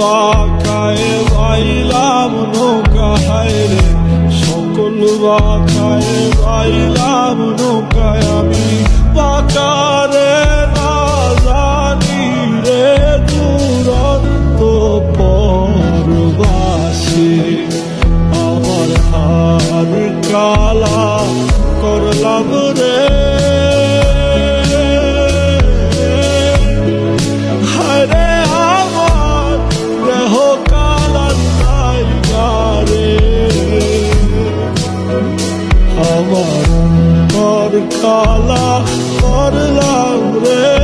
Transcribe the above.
বাঁকায় বাইলাম নৌকায় রে, সকল বাঁকায় বাইলাম নৌকায় আমি বাঁকারে না জানি রে দুরন্ত পরবাসী। আমার হার কালা করলাম রে, হরে আমার দেহ কালার জায়গা রে, আমার কালা করলাম রে।